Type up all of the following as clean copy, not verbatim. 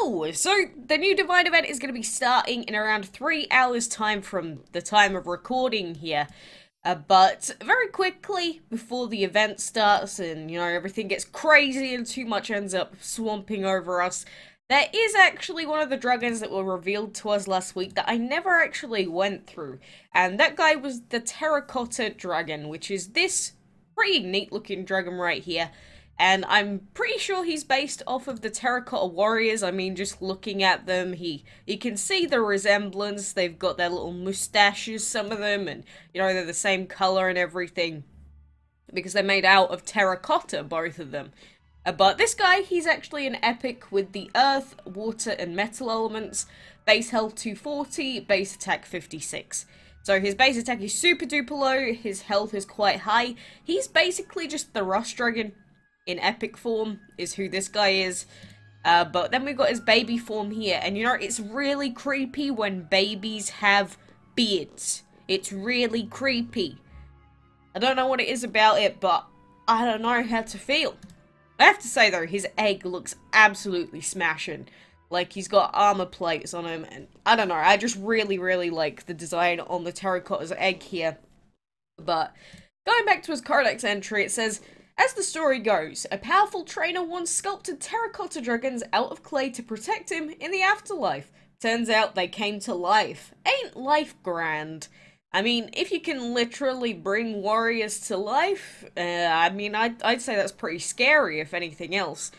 Hello! So, the new Divine event is going to be starting in around 3 hours time from the time of recording here. But very quickly, before the event starts and, everything gets crazy and too much ends up swamping over us, there is actually one of the dragons that were revealed to us last week that I never actually went through. And that guy was the Terracotta Dragon, which is this pretty neat looking dragon right here. And I'm pretty sure he's based off of the Terracotta Warriors. I mean, just looking at them, you can see the resemblance. They've got their little mustaches, some of them, and, they're the same color and everything. Because they're made out of terracotta, both of them. But this guy, he's actually an epic with the earth, water, and metal elements. Base health 240, base attack 56. So his base attack is super duper low, his health is quite high. He's basically just the Rust Dragon in epic form, is who this guy is. But then we've got his baby form here, and it's really creepy when babies have beards. It's really creepy. I don't know what it is about it, but I don't know how to feel. I have to say though, his egg looks absolutely smashing. Like, he's got armor plates on him, and I don't know, I just really, really like the design on the Terracotta's egg here. But, going back to his codex entry, it says, as the story goes, a powerful trainer once sculpted terracotta dragons out of clay to protect him in the afterlife. Turns out they came to life. Ain't life grand? I mean, if you can literally bring warriors to life, I'd say that's pretty scary, if anything else.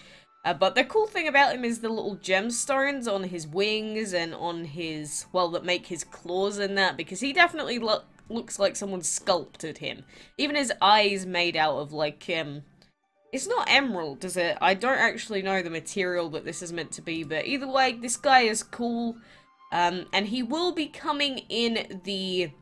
But the cool thing about him is the little gemstones on his wings and on his, well, that make his claws and that, because he definitely looks like someone sculpted him. Even his eyes made out of, like, it's not emerald, is it? I don't actually know the material that this is meant to be, but either way, this guy is cool. And he will be coming in the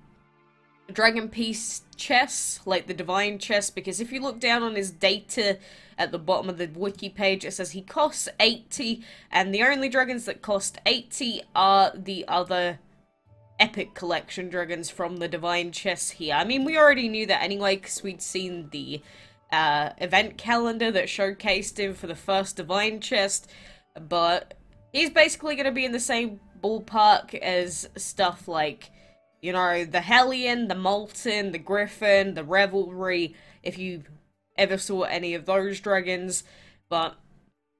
Dragon Piece chest, like the Divine chest, because if you look down on his data at the bottom of the wiki page, it says he costs 80, and the only dragons that cost 80 are the other epic collection dragons from the Divine chest here. I mean, we already knew that anyway, because we'd seen the event calendar that showcased him for the first Divine chest, but he's basically going to be in the same ballpark as stuff like, the Hellion, the Molten, the Griffin, the Revelry, if you ever saw any of those dragons. But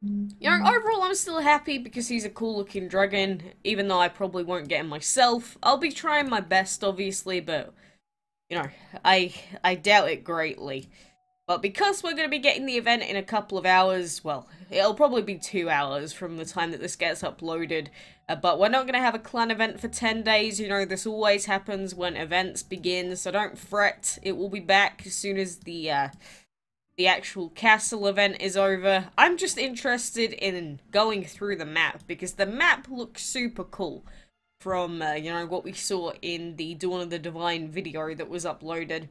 overall, I'm still happy because he's a cool looking dragon, even though I probably won't get him myself. I'll be trying my best, obviously, but, I doubt it greatly. But because we're going to be getting the event in a couple of hours, well, it'll probably be 2 hours from the time that this gets uploaded. But we're not going to have a clan event for 10 days, this always happens when events begin, so don't fret, it will be back as soon as the actual castle event is over. I'm just interested in going through the map, because the map looks super cool from, what we saw in the Dawn of the Divine video that was uploaded.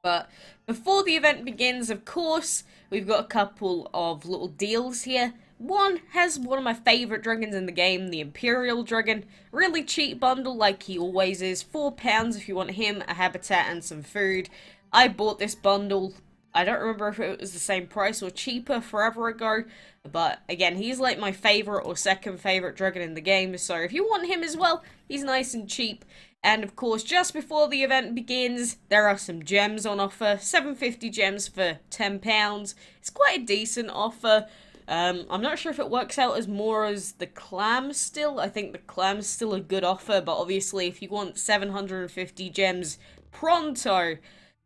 But before the event begins, of course, we've got a couple of little deals here. One has one of my favourite dragons in the game, the Imperial Dragon. Really cheap bundle like he always is. £4 if you want him, a habitat and some food. I bought this bundle. I don't remember if it was the same price or cheaper forever ago. But again, he's like my favourite or second favourite dragon in the game. So if you want him as well, he's nice and cheap. And of course, just before the event begins, there are some gems on offer. 750 gems for £10. It's quite a decent offer. I'm not sure if it works out as more as the clam still. I think the clam's still a good offer, but obviously if you want 750 gems pronto,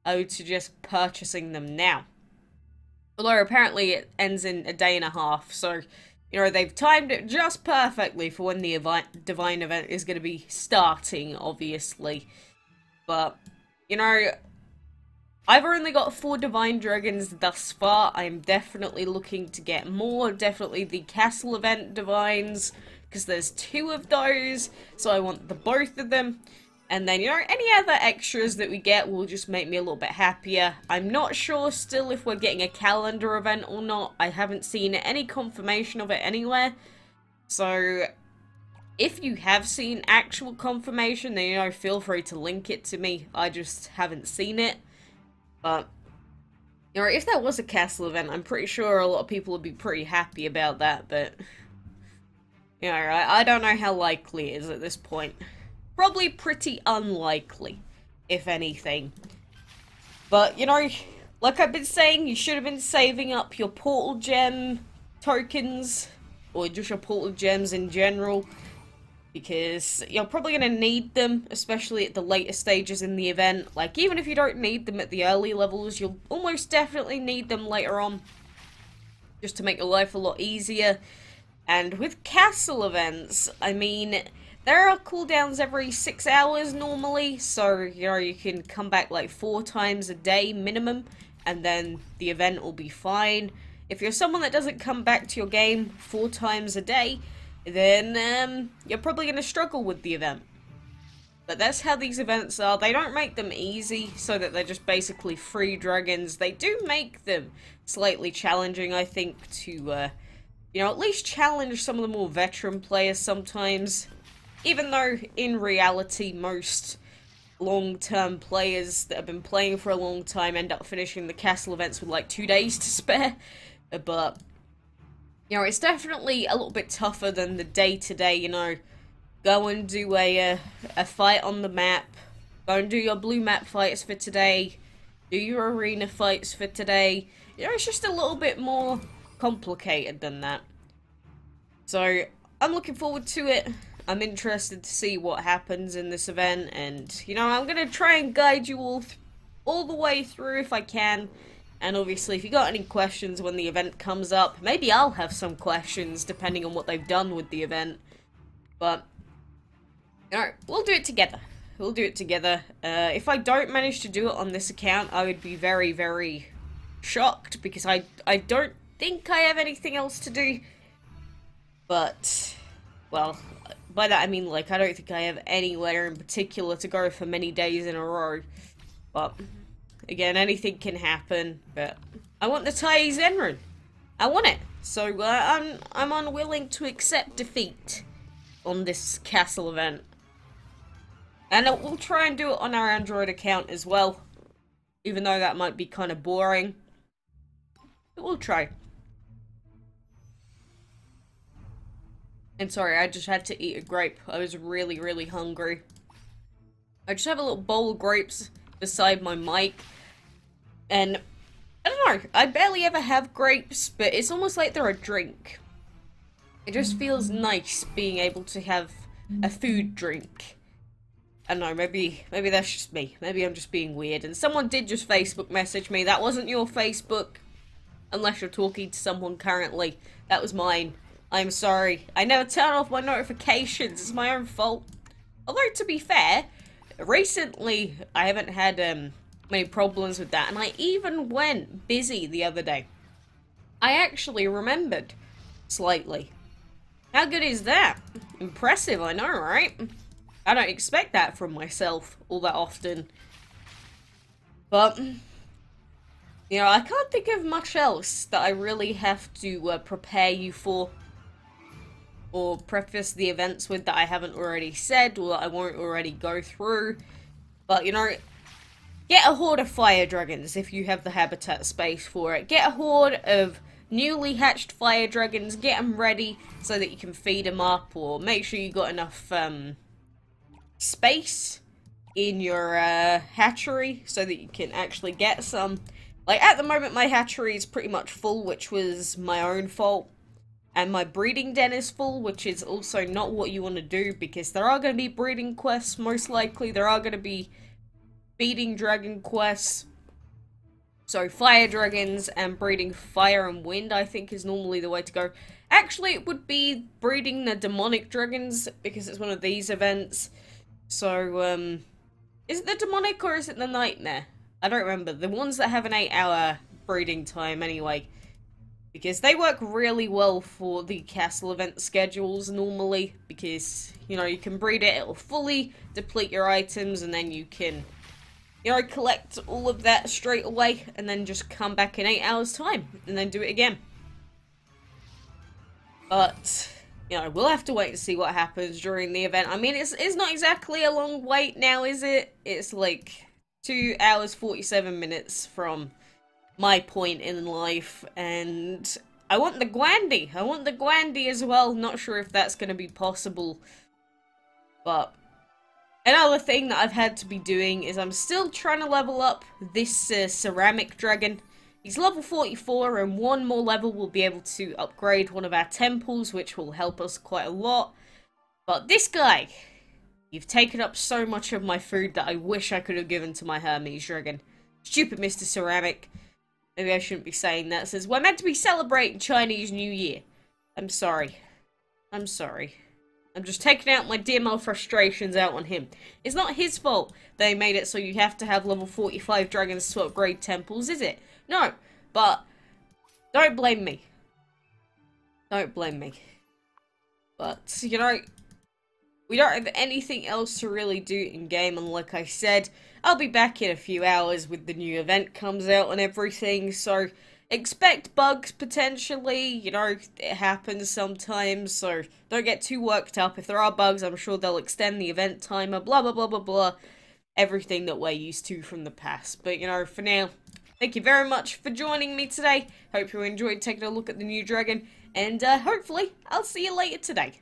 I would suggest purchasing them now. Although apparently it ends in a day and a half, so, they've timed it just perfectly for when the Divine event is going to be starting, obviously. But, I've only got 4 Divine Dragons thus far. I'm definitely looking to get more. Definitely the Castle event Divines, because there's 2 of those, so I want the both of them. And then, any other extras that we get will just make me a little bit happier. I'm not sure still if we're getting a calendar event or not. I haven't seen any confirmation of it anywhere. So, if you have seen actual confirmation, then, feel free to link it to me. I just haven't seen it. But, if there was a castle event, I'm pretty sure a lot of people would be pretty happy about that, but You know, I don't know how likely it is at this point. Probably pretty unlikely, if anything. But, you know, like I've been saying, you should have been saving up your portal gem tokens, or just your portal gems in general, because you're probably going to need them, especially at the later stages in the event. Like, even if you don't need them at the early levels, you'll almost definitely need them later on, just to make your life a lot easier. And with castle events, I mean, there are cooldowns every 6 hours normally, so, you know, you can come back like 4 times a day minimum, and then the event will be fine. If you're someone that doesn't come back to your game 4 times a day, then you're probably going to struggle with the event. But that's how these events are. They don't make them easy so that they're just basically free dragons. They do make them slightly challenging, I think, to, you know, at least challenge some of the more veteran players sometimes. Even though, in reality, most long-term players that have been playing for a long time end up finishing the castle events with like 2 days to spare. But, you know, it's definitely a little bit tougher than the day-to-day, you know, go and do a fight on the map, go and do your blue map fights for today, do your arena fights for today. You know, it's just a little bit more complicated than that. So, I'm looking forward to it. I'm interested to see what happens in this event, and, you know, I'm going to try and guide you all the way through if I can. And obviously, if you got any questions when the event comes up, maybe I'll have some questions, depending on what they've done with the event. But, alright, we'll do it together. We'll do it together. If I don't manage to do it on this account, I would be very, very shocked, because I don't think I have anything else to do. But, well, by that I mean, like, I don't think I have anywhere in particular to go for many days in a row. But, again, anything can happen. But I want the Tai Zen rune. I want it. So, I'm unwilling to accept defeat on this castle event. And we'll try and do it on our Android account as well. Even though that might be kind of boring. But we'll try. And sorry, I just had to eat a grape. I was really, really hungry. I just have a little bowl of grapes beside my mic. And, I don't know, I barely ever have grapes, but it's almost like they're a drink. It just feels nice being able to have a food drink. I don't know, maybe that's just me. Maybe I'm just being weird. And someone did just Facebook message me. That wasn't your Facebook. Unless you're talking to someone currently. That was mine. I'm sorry. I never turn off my notifications. It's my own fault. Although, to be fair, recently I haven't had many problems with that. And I even went busy the other day. I actually remembered slightly. How good is that? Impressive, I know, right? I don't expect that from myself all that often. But, you know, I can't think of much else that I really have to prepare you for. Or preface the events with that I haven't already said, or that I won't already go through. But, you know, get a horde of fire dragons if you have the habitat space for it. Get a horde of newly hatched fire dragons, get them ready so that you can feed them up, or make sure you got enough space in your hatchery so that you can actually get some. Like, at the moment my hatchery is pretty much full, which was my own fault. And my breeding den is full, which is also not what you want to do, because there are going to be breeding quests, most likely. There are going to be feeding dragon quests. So, fire dragons and breeding fire and wind, I think, is normally the way to go. Actually, it would be breeding the demonic dragons, because it's one of these events. So, is it the demonic or is it the nightmare? I don't remember. The ones that have an 8-hour breeding time, anyway. Because they work really well for the castle event schedules normally. Because, you know, you can breed it, it'll fully deplete your items, and then you can, you know, collect all of that straight away, and then just come back in 8 hours time, and then do it again. But, you know, we'll have to wait and see what happens during the event. I mean, it's not exactly a long wait now, is it? It's like 2 hours, 47 minutes from my point in life, and I want the Gwandy. I want the Gwandy as well. Not sure if that's going to be possible. But another thing that I've had to be doing is I'm still trying to level up this ceramic dragon. He's level 44, and one more level will be able to upgrade one of our temples, which will help us quite a lot. But this guy, you've taken up so much of my food that I wish I could have given to my Hermes dragon. Stupid Mr. Ceramic. Maybe I shouldn't be saying that. It says, we're meant to be celebrating Chinese New Year. I'm sorry. I'm sorry. I'm just taking out my DML frustrations out on him. It's not his fault they made it so you have to have level 45 dragons to upgrade temples, is it? No, but don't blame me. Don't blame me. But, you know, we don't have anything else to really do in game, and like I said, I'll be back in a few hours with the new event comes out and everything, so expect bugs potentially, you know, it happens sometimes, so don't get too worked up. If there are bugs, I'm sure they'll extend the event timer, blah blah blah blah blah, everything that we're used to from the past. But, you know, for now, thank you very much for joining me today. Hope you enjoyed taking a look at the new dragon, and hopefully I'll see you later today.